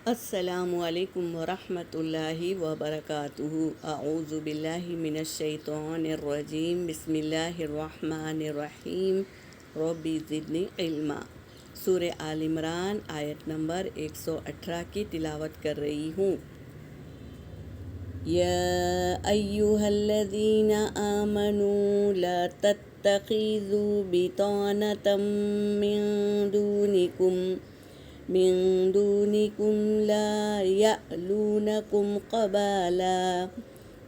السلام علیکم ورحمۃ اللہ وبرکاتہ۔ اعوذ باللہ من الشیطان الرجیم، بسم اللہ الرحمن الرحیم، رب زدنی علما۔ سورہ آل عمران آیت نمبر 118 کی تلاوت کر رہی ہوں۔ یا ایھا الذین آمنوا لا تتخذوا بطانة من دونكم لا يألونكم خبالا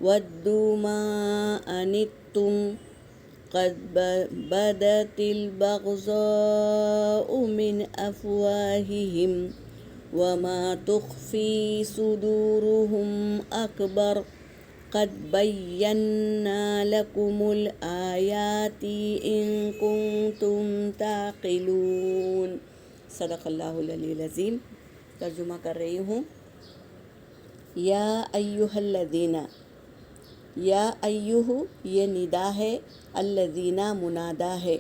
ودوا ما عنتم قد بدت البغضاء من أفواههم وما تخفي صدورهم أكبر قد بينا لكم الآيات إن كنتم تعقلون۔ صدق اللہ العلی العظیم۔ ترجمہ کر رہی ہوں۔ یا ایھا الذین، یا ایھا یہ ندا ہے، الذین منادا ہے۔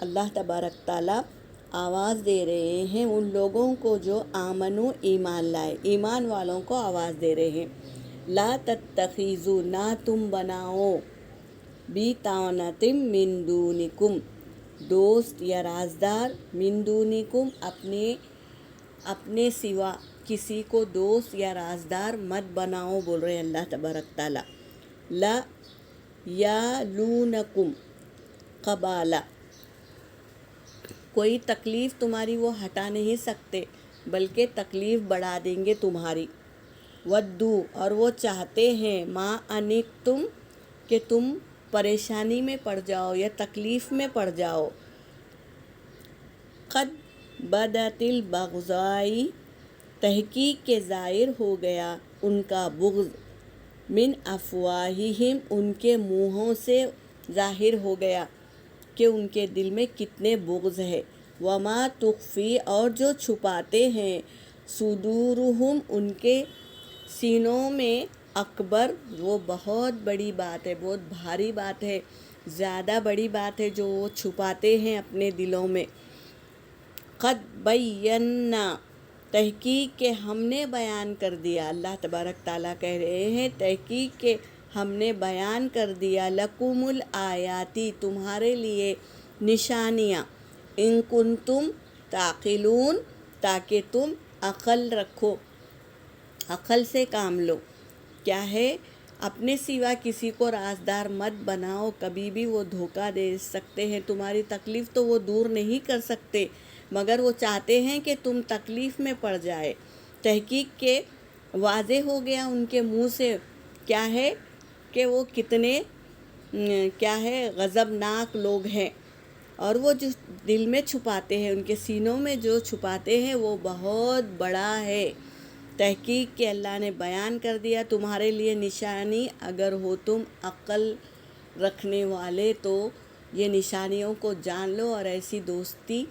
اللہ تبارک تعالیٰ آواز دے رہے ہیں ان لوگوں کو جو آمنو ایمان لائے، ایمان والوں کو آواز دے رہے ہیں۔ لا تتخذوا نہ تم بناؤ، بطانة من دونکم دوست یا رازدار، من دونکم اپنے سوا کسی کو دوست یا رازدار مت بناؤ، بول رہے ہیں اللہ تبارک تعالیٰ۔ لا یالونکم خبالا، کوئی تکلیف تمہاری وہ ہٹا نہیں سکتے بلکہ تکلیف بڑھا دیں گے تمہاری۔ ودو اور وہ چاہتے ہیں، ما عنتم کہ تم پریشانی میں پڑ جاؤ یا تکلیف میں پڑ جاؤ۔ قد بدت البغضاء تحقیق کے ظاہر ہو گیا ان کا بغض، من افواہہم ان کے منہوں سے ظاہر ہو گیا کہ ان کے دل میں کتنے بغض ہے۔ وما تخفی اور جو چھپاتے ہیں، صدورہم ان کے سینوں میں، اکبر وہ بہت بڑی بات ہے، بہت بھاری بات ہے، زیادہ بڑی بات ہے جو وہ چھپاتے ہیں اپنے دلوں میں۔ قد بینا تحقیق کہ ہم نے بیان کر دیا، اللہ تبارک تعالیٰ کہہ رہے ہیں تحقیق کہ ہم نے بیان کر دیا، لکم الآیاتی تمہارے لیے نشانیاں، ان کنتم تعقلون تاکہ تم عقل رکھو، عقل سے کام لو۔ کیا ہے؟ اپنے سوا کسی کو رازدار مت بناؤ، کبھی بھی وہ دھوکہ دے سکتے ہیں، تمہاری تکلیف تو وہ دور نہیں کر سکتے مگر وہ چاہتے ہیں کہ تم تکلیف میں پڑ جائے۔ تحقیق کے واضح ہو گیا ان کے منہ سے کیا ہے کہ وہ کتنے غضبناک لوگ ہیں، اور وہ جو دل میں چھپاتے ہیں، ان کے سینوں میں جو چھپاتے ہیں وہ بہت بڑا ہے۔ تحقیق کہ اللہ نے بیان کر دیا تمہارے لیے نشانی، اگر ہو تم عقل رکھنے والے تو یہ نشانیوں کو جان لو اور ایسی دوستی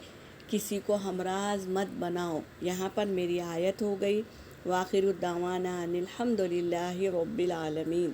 کسی کو ہمراز مت بناؤ۔ یہاں پر میری آیت ہو گئی۔ وآخر الدعوانا ان الحمد للہ رب العالمین۔